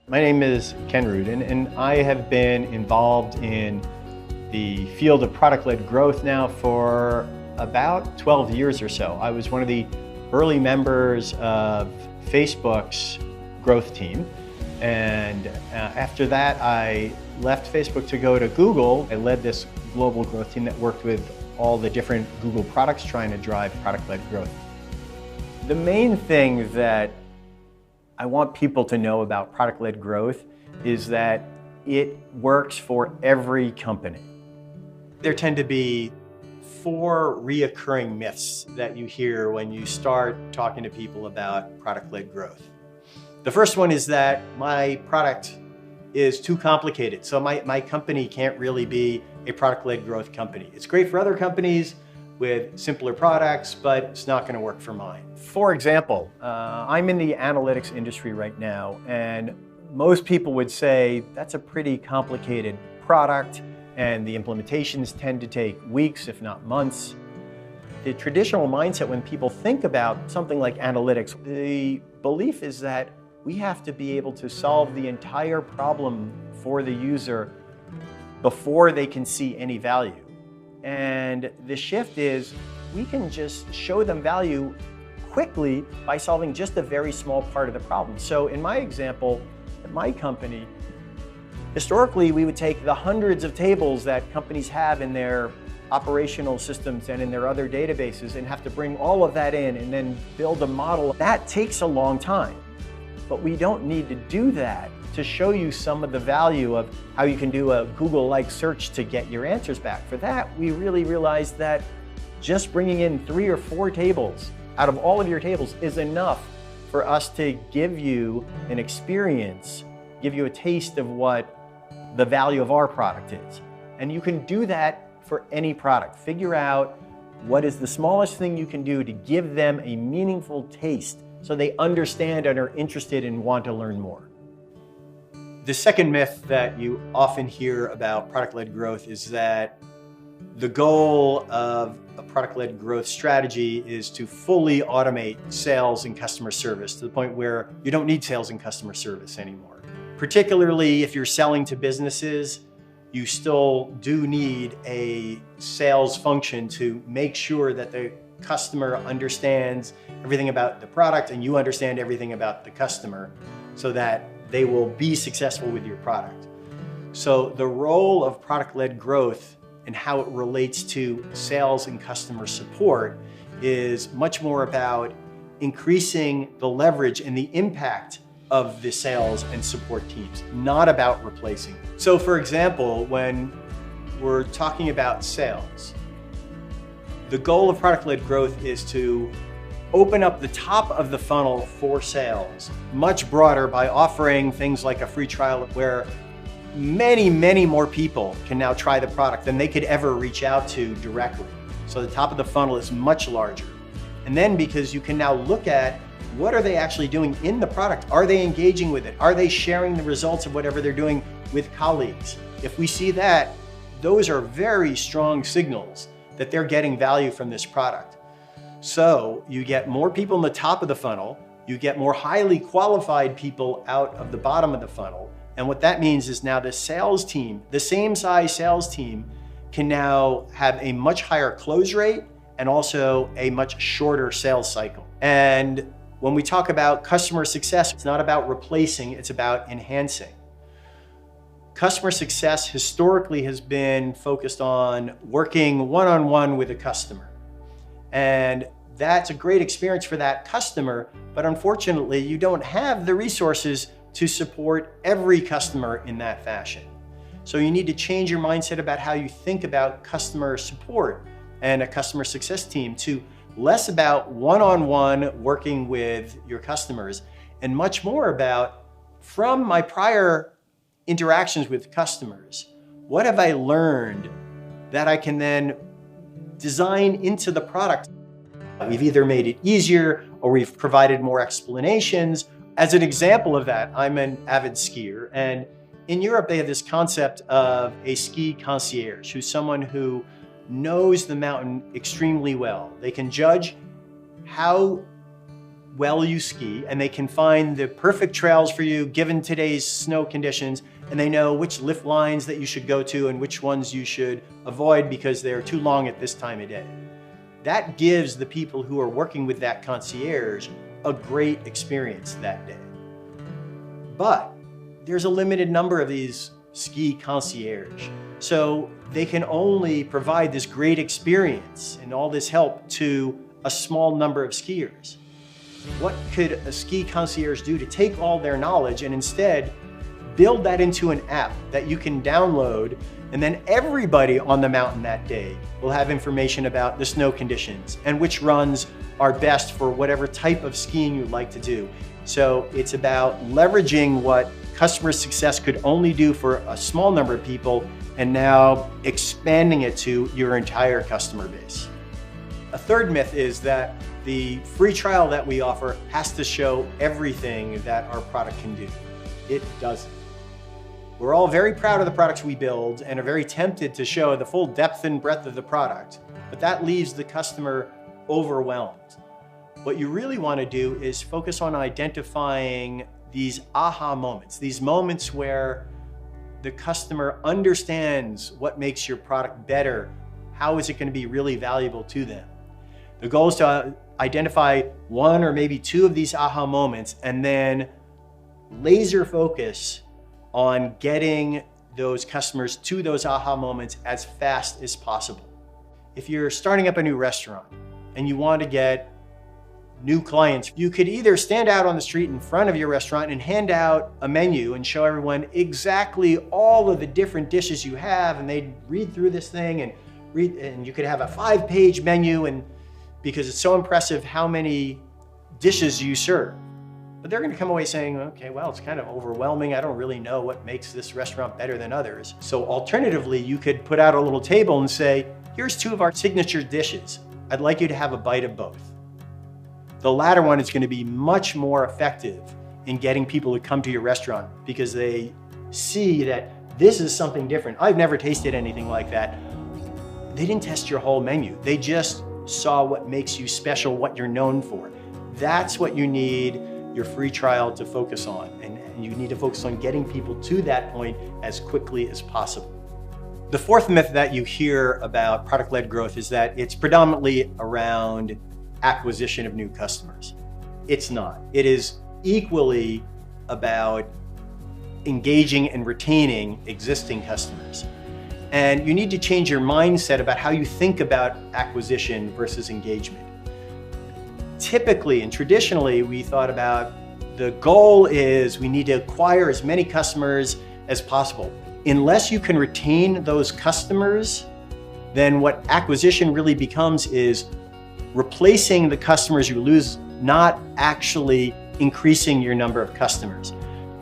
My name is Ken Rudin, and I have been involved in the field of product-led growth now for about 12 years or so. I was one of the early members of Facebook's growth team, and after that I left Facebook to go to Google. I led this global growth team that worked with all the different Google products trying to drive product-led growth. The main thing that I want people to know about product-led growth is that it works for every company. There tend to be 4 reoccurring myths that you hear when you start talking to people about product-led growth. The first one is that my product is too complicated, so my company can't really be a product-led growth company. It's great for other companies with simpler products, but it's not going to work for mine. For example, I'm in the analytics industry right now, and most people would say that's a pretty complicated product, and the implementations tend to take weeks, if not months. The traditional mindset when people think about something like analytics, the belief is that we have to be able to solve the entire problem for the user before they can see any value. And the shift is we can just show them value quickly by solving just a very small part of the problem. So in my example, at my company, historically we would take the hundreds of tables that companies have in their operational systems and in their other databases and have to bring all of that in and then build a model. That takes a long time, but we don't need to do that to show you some of the value of how you can do a Google-like search to get your answers back. For that, we really realized that just bringing in 3 or 4 tables out of all of your tables is enough for us to give you an experience, give you a taste of what the value of our product is. And you can do that for any product. Figure out what is the smallest thing you can do to give them a meaningful taste so they understand and are interested and want to learn more. The second myth that you often hear about product-led growth is that the goal of a product-led growth strategy is to fully automate sales and customer service to the point where you don't need sales and customer service anymore. Particularly if you're selling to businesses, you still do need a sales function to make sure that the customer understands everything about the product and you understand everything about the customer so that they will be successful with your product. So the role of product-led growth and how it relates to sales and customer support is much more about increasing the leverage and the impact of the sales and support teams, not about replacing. So for example, when we're talking about sales, the goal of product-led growth is to open up the top of the funnel for sales much broader by offering things like a free trial where many more people can now try the product than they could ever reach out to directly. So the top of the funnel is much larger. And then because you can now look at what are they actually doing in the product? Are they engaging with it? Are they sharing the results of whatever they're doing with colleagues? If we see that, those are very strong signals that they're getting value from this product. So you get more people in the top of the funnel, you get more highly qualified people out of the bottom of the funnel. And what that means is now the sales team, the same size sales team, can now have a much higher close rate and also a much shorter sales cycle. And when we talk about customer success, it's not about replacing, it's about enhancing. Customer success historically has been focused on working one-on-one with a customer. And that's a great experience for that customer, but unfortunately, you don't have the resources to support every customer in that fashion. So you need to change your mindset about how you think about customer support and a customer success team to less about one-on-one working with your customers and much more about, from my prior interactions with customers, what have I learned that I can then design into the product? We've either made it easier or we've provided more explanations. As an example of that, I'm an avid skier, and in Europe they have this concept of a ski concierge, who's someone who knows the mountain extremely well. They can judge how well you ski, and they can find the perfect trails for you given today's snow conditions, and they know which lift lines that you should go to and which ones you should avoid because they're too long at this time of day. That gives the people who are working with that concierge a great experience that day. But there's a limited number of these ski concierge. So they can only provide this great experience and all this help to a small number of skiers. What could a ski concierge do to take all their knowledge and instead build that into an app that you can download, and then everybody on the mountain that day will have information about the snow conditions and which runs are best for whatever type of skiing you'd like to do. So it's about leveraging what customer success could only do for a small number of people and now expanding it to your entire customer base. A third myth is that the free trial that we offer has to show everything that our product can do. It doesn't. We're all very proud of the products we build and are very tempted to show the full depth and breadth of the product, but that leaves the customer overwhelmed. What you really want to do is focus on identifying these aha moments, these moments where the customer understands what makes your product better. How is it going to be really valuable to them? The goal is to identify one or maybe two of these aha moments and then laser focus on getting those customers to those aha moments as fast as possible. If you're starting up a new restaurant and you want to get new clients, you could either stand out on the street in front of your restaurant and hand out a menu and show everyone exactly all of the different dishes you have, and they'd read through this thing and you could have a 5-page menu, and because it's so impressive how many dishes you serve. But they're going to come away saying, okay, well, it's kind of overwhelming. I don't really know what makes this restaurant better than others. So alternatively, you could put out a little table and say, here's 2 of our signature dishes. I'd like you to have a bite of both. The latter one is going to be much more effective in getting people to come to your restaurant because they see that this is something different. I've never tasted anything like that. They didn't test your whole menu. They just saw what makes you special, what you're known for. That's what you need your free trial to focus on. And you need to focus on getting people to that point as quickly as possible. The fourth myth that you hear about product-led growth is that it's predominantly around acquisition of new customers. It's not. It is equally about engaging and retaining existing customers. And you need to change your mindset about how you think about acquisition versus engagement. Typically and traditionally, we thought about the goal is we need to acquire as many customers as possible. Unless you can retain those customers, then what acquisition really becomes is replacing the customers you lose, not actually increasing your number of customers.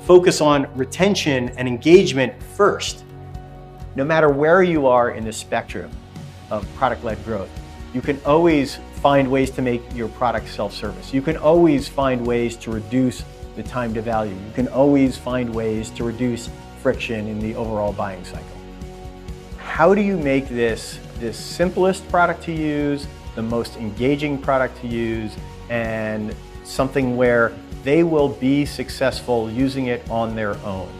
Focus on retention and engagement first. No matter where you are in the spectrum of product-led growth, you can always find ways to make your product self-service. You can always find ways to reduce the time to value. You can always find ways to reduce friction in the overall buying cycle. How do you make this the simplest product to use, the most engaging product to use, and something where they will be successful using it on their own?